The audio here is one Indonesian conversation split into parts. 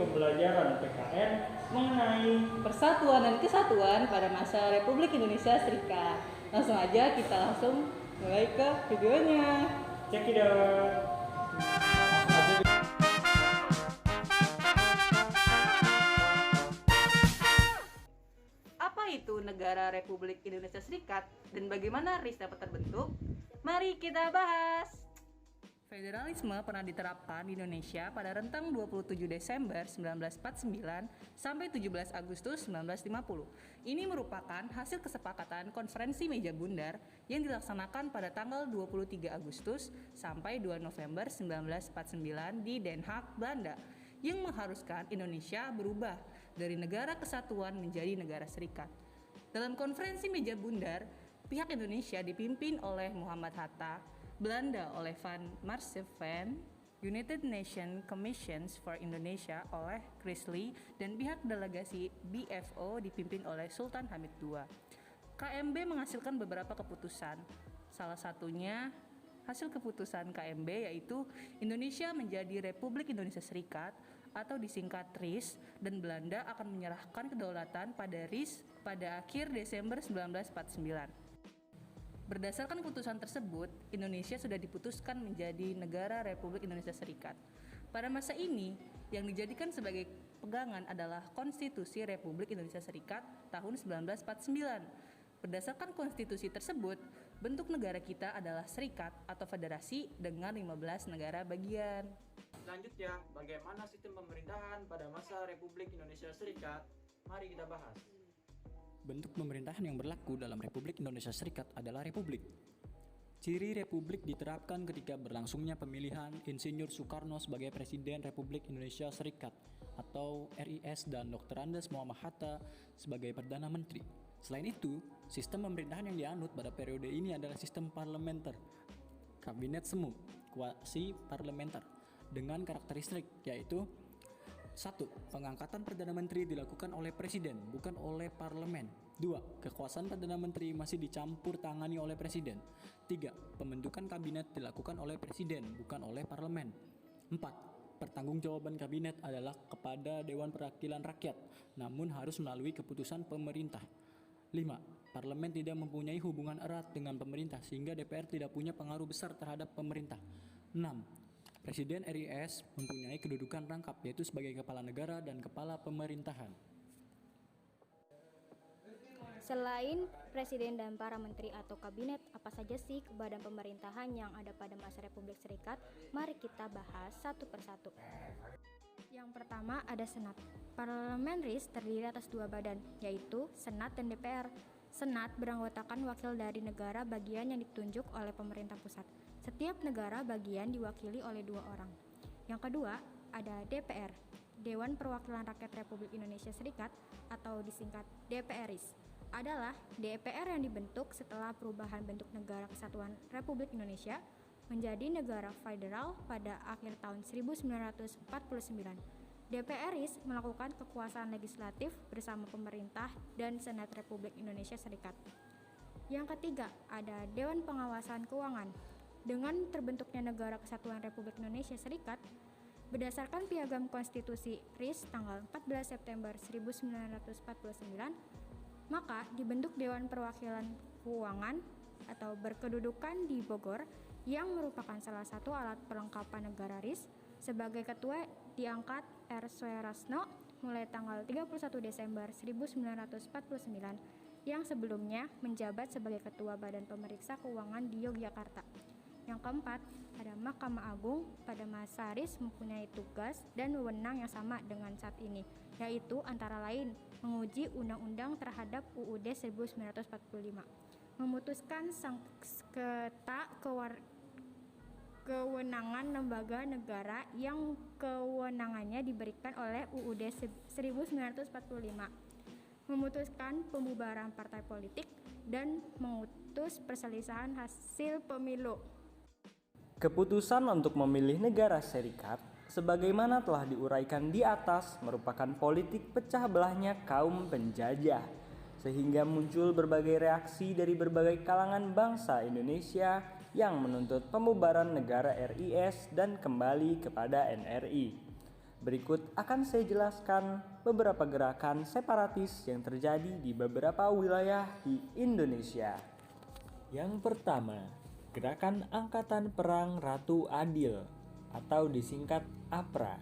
pembelajaran PKN mengenai persatuan dan kesatuan pada masa Republik Indonesia Serikat. Langsung aja kita langsung mulai ke videonya. cekidot. Apa itu negara Republik Indonesia Serikat dan bagaimana RIS dapat terbentuk? Mari kita bahas. Federalisme pernah diterapkan di Indonesia pada rentang 27 Desember 1949 sampai 17 Agustus 1950. Ini merupakan hasil kesepakatan konferensi meja bundar yang dilaksanakan pada tanggal 23 Agustus sampai 2 November 1949 di Den Haag, Belanda, yang mengharuskan Indonesia berubah dari negara kesatuan menjadi negara serikat. Dalam konferensi meja bundar, pihak Indonesia dipimpin oleh Muhammad Hatta, Belanda oleh Van Marseveen, United Nations Commissions for Indonesia oleh Chris Lee, dan pihak delegasi BFO dipimpin oleh Sultan Hamid II. KMB menghasilkan beberapa keputusan. Salah satunya hasil keputusan KMB yaitu Indonesia menjadi Republik Indonesia Serikat atau disingkat RIS, dan Belanda akan menyerahkan kedaulatan pada RIS pada akhir Desember 1949. Berdasarkan keputusan tersebut, Indonesia sudah diputuskan menjadi negara Republik Indonesia Serikat. Pada masa ini, yang dijadikan sebagai pegangan adalah Konstitusi Republik Indonesia Serikat tahun 1949. Berdasarkan konstitusi tersebut, bentuk negara kita adalah serikat atau federasi dengan 15 negara bagian. Selanjutnya, bagaimana sistem pemerintahan pada masa Republik Indonesia Serikat? Mari kita bahas. Bentuk pemerintahan yang berlaku dalam Republik Indonesia Serikat adalah republik. Ciri republik diterapkan ketika berlangsungnya pemilihan Insinyur Soekarno sebagai Presiden Republik Indonesia Serikat atau RIS dan Dr. Andes Muhammad Hatta sebagai Perdana Menteri. Selain itu, sistem pemerintahan yang dianut pada periode ini adalah sistem parlementer, kabinet semu, kuasi parlementer, dengan karakteristik yaitu 1. Pengangkatan Perdana Menteri dilakukan oleh Presiden, bukan oleh Parlemen. 2. Kekuasaan Perdana Menteri masih dicampur tangani oleh Presiden. 3. Pembentukan kabinet dilakukan oleh Presiden, bukan oleh Parlemen. 4. Pertanggungjawaban kabinet adalah kepada Dewan Perwakilan Rakyat, namun harus melalui keputusan pemerintah. 5. Parlemen tidak mempunyai hubungan erat dengan pemerintah sehingga DPR tidak punya pengaruh besar terhadap pemerintah. 6. Presiden RIS mempunyai kedudukan rangkap yaitu sebagai kepala negara dan kepala pemerintahan. Selain presiden dan para menteri atau kabinet, apa saja sih badan pemerintahan yang ada pada masa Republik Serikat? Mari kita bahas satu persatu. Yang pertama ada Senat. Parlemen RIS terdiri atas dua badan, yaitu Senat dan DPR. Senat beranggotakan wakil dari negara bagian yang ditunjuk oleh pemerintah pusat. Setiap negara bagian diwakili oleh dua orang. Yang kedua, ada DPR, Dewan Perwakilan Rakyat Republik Indonesia Serikat atau disingkat DPRIS. Adalah DPR yang dibentuk setelah perubahan bentuk negara kesatuan Republik Indonesia menjadi negara federal pada akhir tahun 1949. DPRIS melakukan kekuasaan legislatif bersama pemerintah dan Senat Republik Indonesia Serikat. Yang ketiga, ada Dewan Pengawasan Keuangan. Dengan terbentuknya Negara Kesatuan Republik Indonesia Serikat, berdasarkan Piagam Konstitusi RIS tanggal 14 September 1949, maka dibentuk Dewan Perwakilan Keuangan atau berkedudukan di Bogor yang merupakan salah satu alat perlengkapan negara RIS. Sebagai ketua diangkat R. Soeharto mulai tanggal 31 Desember 1949 yang sebelumnya menjabat sebagai Ketua Badan Pemeriksa Keuangan di Yogyakarta. Yang keempat, ada Mahkamah Agung. Pada masa RIS mempunyai tugas dan wewenang yang sama dengan saat ini, yaitu antara lain menguji undang-undang terhadap UUD 1945, memutuskan sengketa kewenangan lembaga negara yang kewenangannya diberikan oleh UUD 1945, memutuskan pembubaran partai politik, dan mengutus perselisihan hasil pemilu. Keputusan untuk memilih negara serikat, sebagaimana telah diuraikan di atas, merupakan politik pecah belahnya kaum penjajah, sehingga muncul berbagai reaksi dari berbagai kalangan bangsa Indonesia yang menuntut pembubaran negara RIS dan kembali kepada NRI. Berikut akan saya jelaskan beberapa gerakan separatis yang terjadi di beberapa wilayah di Indonesia. Yang pertama, Gerakan Angkatan Perang Ratu Adil atau disingkat APRA.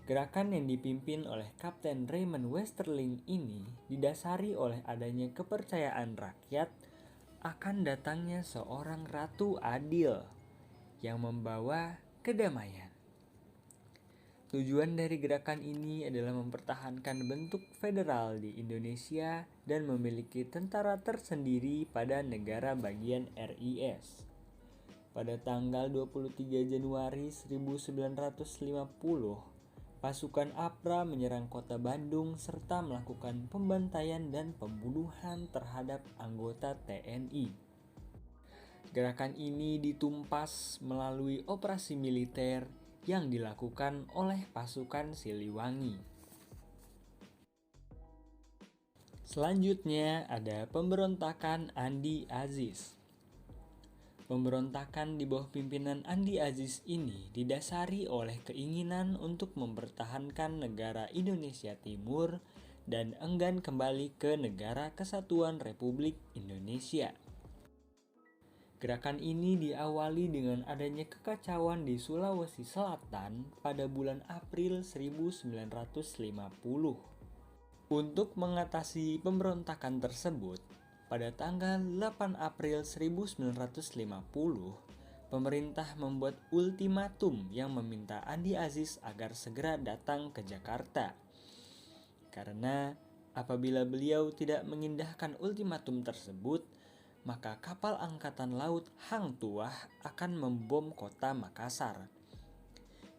Gerakan yang dipimpin oleh Kapten Raymond Westerling ini didasari oleh adanya kepercayaan rakyat akan datangnya seorang Ratu Adil yang membawa kedamaian. Tujuan dari gerakan ini adalah mempertahankan bentuk federal di Indonesia dan memiliki tentara tersendiri pada negara bagian RIS. Pada tanggal 23 Januari 1950, pasukan APRA menyerang kota Bandung serta melakukan pembantaian dan pembunuhan terhadap anggota TNI. Gerakan ini ditumpas melalui operasi militer yang dilakukan oleh pasukan Siliwangi. Selanjutnya ada pemberontakan Andi Aziz. Pemberontakan di bawah pimpinan Andi Aziz ini didasari oleh keinginan untuk mempertahankan negara Indonesia Timur dan enggan kembali ke Negara Kesatuan Republik Indonesia. Gerakan ini diawali dengan adanya kekacauan di Sulawesi Selatan pada bulan April 1950. Untuk mengatasi pemberontakan tersebut, pada tanggal 8 April 1950, pemerintah membuat ultimatum yang meminta Andi Aziz agar segera datang ke Jakarta. Karena apabila beliau tidak mengindahkan ultimatum tersebut, maka kapal angkatan laut Hang Tuah akan membom kota Makassar.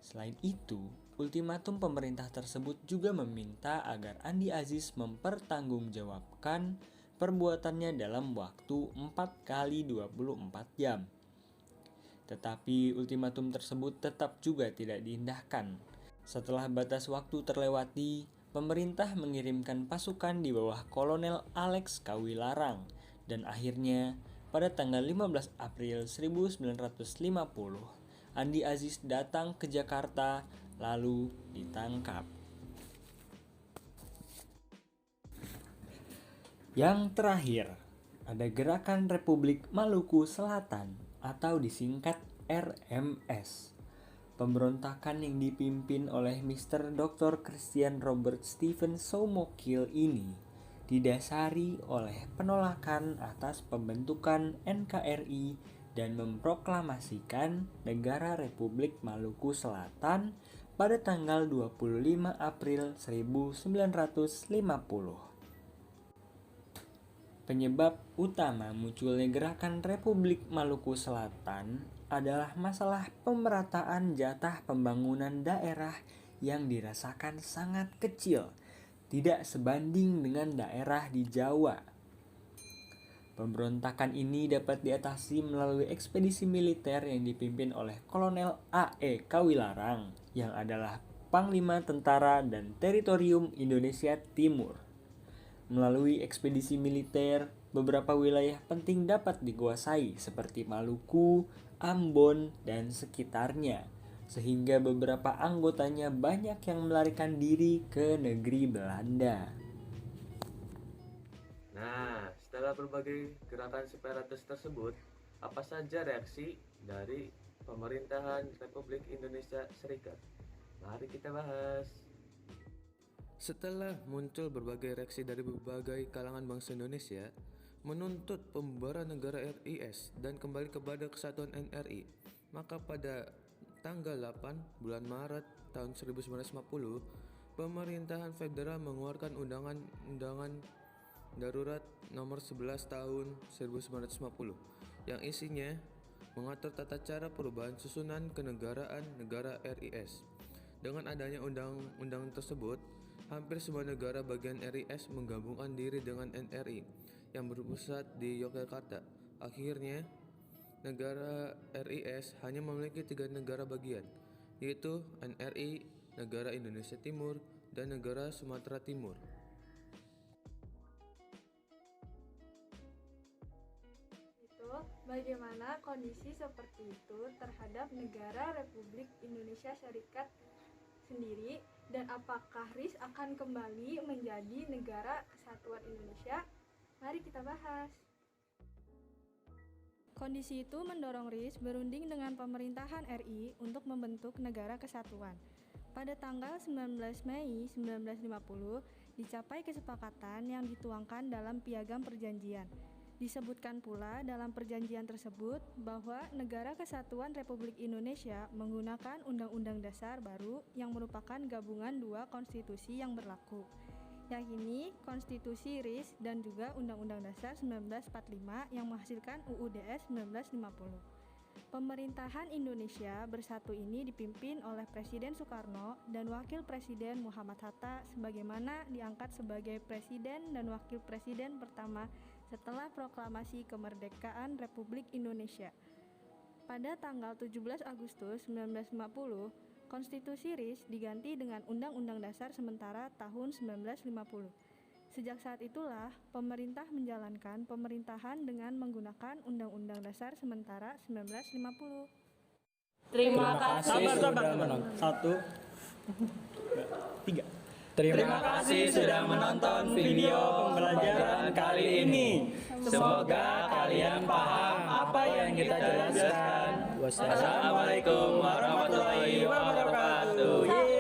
Selain itu, ultimatum pemerintah tersebut juga meminta agar Andi Aziz mempertanggungjawabkan perbuatannya dalam waktu 4 kali 24 jam. Tetapi ultimatum tersebut tetap juga tidak diindahkan. Setelah batas waktu terlewati, pemerintah mengirimkan pasukan di bawah Kolonel Alex Kawilarang. Dan akhirnya, pada tanggal 15 April 1950, Andi Aziz datang ke Jakarta lalu ditangkap. Yang terakhir, ada Gerakan Republik Maluku Selatan atau disingkat RMS. Pemberontakan yang dipimpin oleh Mr. Dr. Christian Robert Stephen Soumokil ini didasari oleh penolakan atas pembentukan NKRI dan memproklamasikan Negara Republik Maluku Selatan pada tanggal 25 April 1950. Penyebab utama munculnya Gerakan Republik Maluku Selatan adalah masalah pemerataan jatah pembangunan daerah yang dirasakan sangat kecil, tidak sebanding dengan daerah di Jawa. Pemberontakan ini dapat diatasi melalui ekspedisi militer yang dipimpin oleh Kolonel A.E. Kawilarang yang adalah Panglima Tentara dan Teritorium Indonesia Timur. Melalui ekspedisi militer, beberapa wilayah penting dapat dikuasai seperti Maluku, Ambon, dan sekitarnya, sehingga beberapa anggotanya banyak yang melarikan diri ke negeri Belanda. Nah, setelah berbagai gerakan separatis tersebut, apa saja reaksi dari pemerintahan Republik Indonesia Serikat? Mari kita bahas. Setelah muncul berbagai reaksi dari berbagai kalangan bangsa Indonesia menuntut pembubaran negara RIS dan kembali kepada kesatuan NRI, maka pada tanggal 8 bulan Maret tahun 1950, pemerintahan federal mengeluarkan Undangan Darurat nomor 11 tahun 1950 yang isinya mengatur tata cara perubahan susunan kenegaraan negara RIS. Dengan adanya undang-undang tersebut, hampir semua negara bagian RIS menggabungkan diri dengan NRI yang berpusat di Yogyakarta. Akhirnya, negara RIS hanya memiliki 3 negara bagian, yaitu NRI, Negara Indonesia Timur, dan Negara Sumatera Timur. sendiri dan apakah RIS akan kembali menjadi negara kesatuan Indonesia? Mari kita bahas. Kondisi itu mendorong RIS berunding dengan pemerintahan RI untuk membentuk negara kesatuan. Pada tanggal 19 Mei 1950, dicapai kesepakatan yang dituangkan dalam Piagam Perjanjian. Disebutkan pula dalam perjanjian tersebut bahwa Negara Kesatuan Republik Indonesia menggunakan Undang-Undang Dasar baru yang merupakan gabungan dua konstitusi yang berlaku, yakni Konstitusi RIS dan juga Undang-Undang Dasar 1945 yang menghasilkan UUDS 1950. Pemerintahan Indonesia Bersatu ini dipimpin oleh Presiden Soekarno dan Wakil Presiden Muhammad Hatta sebagaimana diangkat sebagai Presiden dan Wakil Presiden pertama setelah proklamasi kemerdekaan Republik Indonesia. Pada tanggal 17 Agustus 1950, Konstitusi RIS diganti dengan Undang-Undang Dasar sementara tahun 1950. Sejak saat itulah, pemerintah menjalankan pemerintahan dengan menggunakan Undang-Undang Dasar sementara 1950. Terima kasih. Sabar. 1, 2, 3. Terima kasih sudah menonton video pembelajaran kali ini. Semoga kalian paham apa yang kita jelaskan. Wassalamualaikum warahmatullahi wabarakatuh.